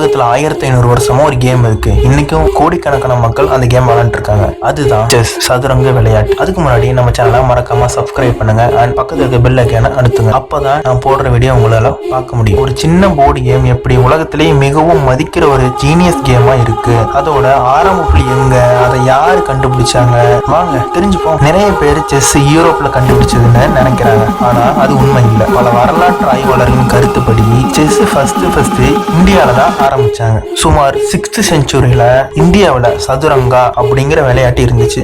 உலகத்துல 1500 வருஷமா ஒரு கேம் இருக்கு. இன்னைக்கும் கோடிக்கணக்கான மக்கள் அந்த கேம் விளையாண்டு இருக்காங்க. அதுதான் செஸ், சதுரங்க விளையாட்டு. அதுக்கு முன்னாடி நம்ம சேனலை மறக்காம சப்ஸ்கிரைப் பண்ணுங்க அண்ட் பக்கத்துல இருக்க பெல் ஐகானை அழுத்துங்க. அப்பதான் நான் போடுற வீடியோ உங்களால பார்க்க முடியும். ஒரு சின்ன போர்டு கேம் எப்படி உலகத்திலேயே மிகவும் மதிக்கிற ஒரு ஜீனியஸ் கேமா இருக்கு. அதோட ஆரம்ப புள்ளி எங்க, அதை யாரு கண்டுபிடிச்சாங்க, வாங்க தெரிஞ்சுப்போம். நிறைய பேர் செஸ் யூரோப்ல கண்டுபிடிச்சதுன்னு நினைக்கிறாங்க. ஆனா அது உண்மை இல்லை. பல வரலாற்று ஆய்வாளர்களின் கருத்துப்படி செஸ் ஃபர்ஸ்ட் இந்தியாவில தான் ஆரம்பிச்சாங்க. சுமார் 6th செஞ்சுரியில இந்தியாவில சதுரங்கா அப்படிங்கிற விளையாட்டு இருந்துச்சு.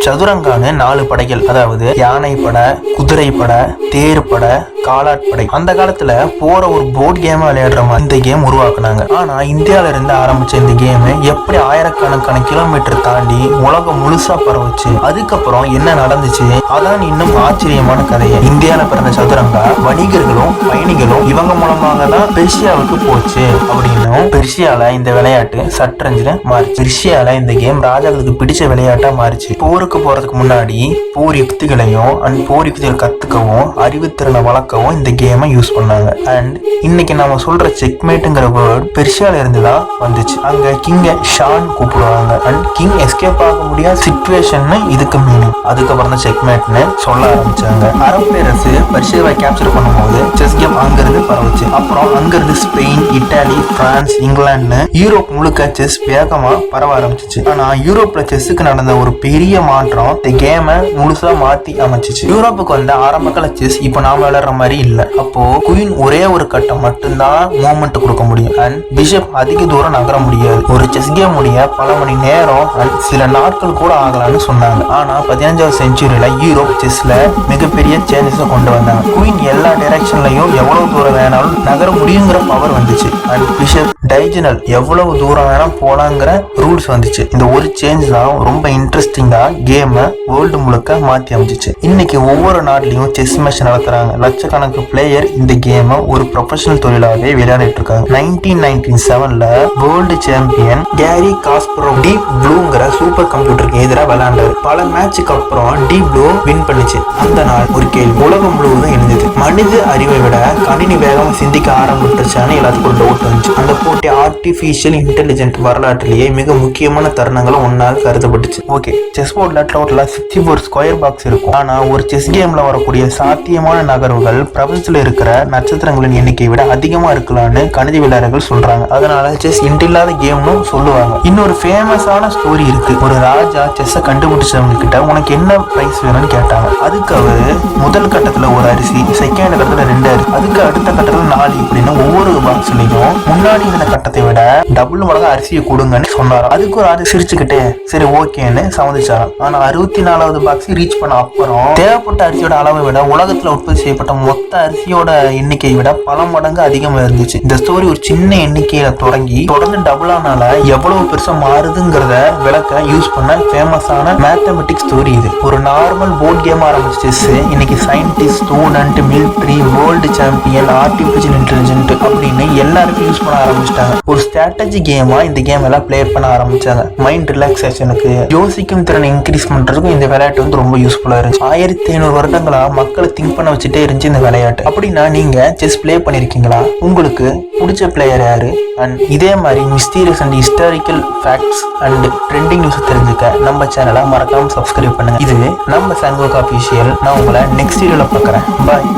சதுரங்கான்னு 4 படைகள், அதாவது யானை படை, குதிரை படை, தேர் படை, காலாட்படை. அந்த காலத்துல போற ஒரு போர்டு கேம் விளையாடுற மாதிரி இந்த கேம் உருவாக்குனாங்க. ஆனா இந்தியாவில இருந்து ஆரம்பிச்ச இந்த கேம் எப்படி ஆயிரக்கணக்கான கிலோமீட்டர் தாண்டி உலகம் முழுசா பரவுச்சு. அதுக்கப்புறம் என்ன நடந்துச்சு, அதான் இன்னும் ஆச்சரியமான கதையை. இந்தியாவில பிறந்த சதுரங்கா வணிகர்களும் பயணிகளும் இவங்க மூலமாக தான் பெர்ஷியாவுக்கு போச்சு. அப்படின்னும் பெர்ஷியால இந்த விளையாட்டு சற்றஞ்சு மாறிச்சு. பெர்ஷியால இந்த கேம் ராஜாக்களுக்கு பிடிச்ச விளையாட்டா மாறிச்சு. போருக்கு போறதுக்கு முன்னாடி போர் யுக்திகளையும் அண்ட் போர் யுக்திகள் கத்துக்கவும் அறிவுத்திறனை வளர்க்கவும் இந்த கேமை யூஸ் பண்ணாங்க. அண்ட் இன்னைக்கு நாம சொல்ற செக்மேட்டுங்கிற வேர்ட் பெர்ஷியால இருந்து தான் வந்துச்சு. அங்க கிங்க ஷான் கூப்பிடுவாங்க அண்ட் கிங் எஸ்கேப் ஆக முடியாத சிச்சுவேஷன் இதுக்கு மீனிங். அதுக்கப்புறம் தான் செக்மேட்னு சொல்ல ஆரம்பிச்சாங்க. அரபு பேரரசு பெர்ஷியாவை கேப்சர் பண்ணும்போது செஸ் கேம் அங்கிருந்து பரவுச்சு. அப்புறம் அங்கிருந்து Spain, Italy, France, England, Europe முழுக்க செஸ் வேகமா பரவ ஆரம்பிச்சிச்சு. ஆனா யூரோப்ல செஸ்ஸுக்கு நடந்த ஒரு பெரிய மாற்றம் இந்த கேமை முழுசா மாத்தி அமைச்சிச்சு. யூரோப்புக்கு வந்த ஆரம்ப கால செஸ் இப்ப நாம விளையாடுற மாதிரி இல்ல. அப்போ குயின் ஒரே ஒரு கட்டம் மட்டும்தான் மூவ்மெண்ட் கொடுக்க முடியும் அண்ட் பிஷப் அதிக தூரம் நகர முடியாது. ஒரு செஸ் கேம் முடிய பல மணி நேரம் அண்ட் சில நாட்கள் கூட ஆகலாம்னு சொன்னாங்க. ஆனா 15th செஞ்சுரியில யூரோப் செஸ்ல மிகப்பெரிய சேஞ்சஸ் கொண்டு வந்தாங்க. குயின் எல்லா டைரக்ஷன்லயும் எவ்வளவு தூரம் வேணாலும் நகர முடியுங்கிற பவர் வந்துச்சு அண்ட் பிஷப் டைஜனல் எவ்வளவு தூரம் வேணா போலாங்கிற ரூல்ஸ் வந்துச்சு. இந்த ஒரு சேஞ்ச் தான் ரொம்ப இன்ட்ரெஸ்டிங்கா கேமை வேர்ல்டு முழுக்க மாத்தி அமைச்சிச்சு. இன்னைக்கு ஒவ்வொரு நாட்டிலையும் செஸ் மேட்ச் நடத்துறாங்க. லட்சக்கணக்கு பிளேயர் இந்த கேமை ஒரு ப்ரொஃபஷனல் தொழிலாகவே விளையாடிட்டு இருக்காங்க. 1997ல world champion Garry Kasparov Deep ப்ளூங்கிற சூப்பர் கம்ப்யூட்டருக்கு எதிராக விளையாண்டாரு. பல மேட்சுக்கு அப்புறம் டீப் ப்ளூ வின் பண்ணிச்சு. அந்த நாள் ஒரு கேள்வி உலகம் முழுவதும் இருந்தது. மனித அறிவை விட கணினி வேகம் சிந்திக்க ஆரம்பிச்சிருச்சான்னு எல்லாத்துக்கும் ஒரு டவுட் வந்துச்சு. அந்த போட்டி ஆர்டிபிஷியல் இன்டெலிஜென்ட் வரலாற்றிலேயே மிக முக்கியமான தருணங்களும் ஒன்னாக கருதப்பட்டுச்சு. ஓகே, செஸ் போர்ட்ல டோட்டலா 64 ஸ்கொயர் பாக்ஸ் இருக்கும். ஆனா ஒரு செஸ் கேம்ல வரக்கூடிய சாத்தியமான நகர்வுகள் பிரபஞ்சத்துல இருக்கிற நட்சத்திரங்களின் எண்ணிக்கையை விட அதிகமா இருக்கலாம்னு கணிதவியலாளர்கள் சொல்றாங்க. அதனால செஸ் இன்றில்லாத கேம்னு சொல்லுவாங்க. இன்னொரு ஃபேமஸான ஸ்டோரி இருக்கு. ஒரு ராஜா செஸ்ஸை கண்டுபிடிச்சவங்க கிட்ட உனக்கு என்ன பிரைஸ் வேணும்னு கேட்டாங்க. அதுக்கு அவரு முதல் கட்டத்துல ஒரு அரிசி, செகண்ட் கட்டத்துல 2 அரிசி, அதுக்கு அடுத்த கட்டத்துல 4 இப்படின்னு ஒவ்வொரு பாக்ஸ்லயும் முன்னாடி இருந்த கட்டத்தை விட டபுள் மடங்கு அரிசியை கொடுங்கன்னு சொன்னாராம். அதுக்கு ஒரு ராஜா சிரிச்சுக்கிட்டே சரி ஓகேன்னு சம்மதிச்சாராம். ஆனா 64வது பாக்ஸ் ரீச் பண்ண அப்புறம் தேவைப்பட்ட அரிசியோட அளவை விட உலகத்துல உற்பத்தி செய்யப்பட்ட மொத்த அரிசியோட எண்ணிக்கையை விட பல மடங்கு அதிகமா இருந்துச்சு. இந்த ஸ்டோரி ஒரு சின்ன எண்ணிக்கையில தொடங்கி தொடர்ந்து டபுள் ஆனால எவ்வளவு பெருசா மாறுதுங்கிறத விளக்க யூஸ் பண்ண ஃபேமஸான மேத்தமெட்டிக்ஸ் ஸ்டோரி இது. ஒரு நார்மல் போர்ட் கேம் ஆரம்பிச்ச செஸ் இன்னைக்கு scientist, student, military, world champion, artificial intelligent அப்படின்னு எல்லாருக்கும் யூஸ் பண்ண ஆரம்பிச்சிட்டாங்க. ஒரு ஸ்ட்ராட்டஜி கேமா இந்த கேம் எல்லாம் பிளே பண்ண ஆரம்பிச்சாங்க. மைண்ட் ரிலாக்ஸேஷனுக்கு, யோசிக்கும் திறனை இன்க்ரீஸ் பண்றதுக்கும் இந்த விளையாட்டு வந்து ரொம்ப யூஸ்ஃபுல்லா இருந்துச்சு. 1500 வருடங்களா மக்களை திங்க் பண்ண வச்சுட்டே இருந்துச்சு இந்த விளையாட்டு. அப்படின்னா நீங்க செஸ் பிளே பண்ணிருக்கீங்களா? உங்களுக்கு பிடிச்ச பிளேயர் யாரு? அண்ட் இதே மாதிரி mysterious and historical facts and trending news தெரிஞ்சுக்க நம்ம சேனலை மறக்காம சப்ஸ்கிரைப் பண்ணுங்க. இது நம்ம சண்முக ஆஃபீஷியல். நான் உங்களை நெக்ஸ்ட் வீடியோல பார்க்குறேன். பாய்.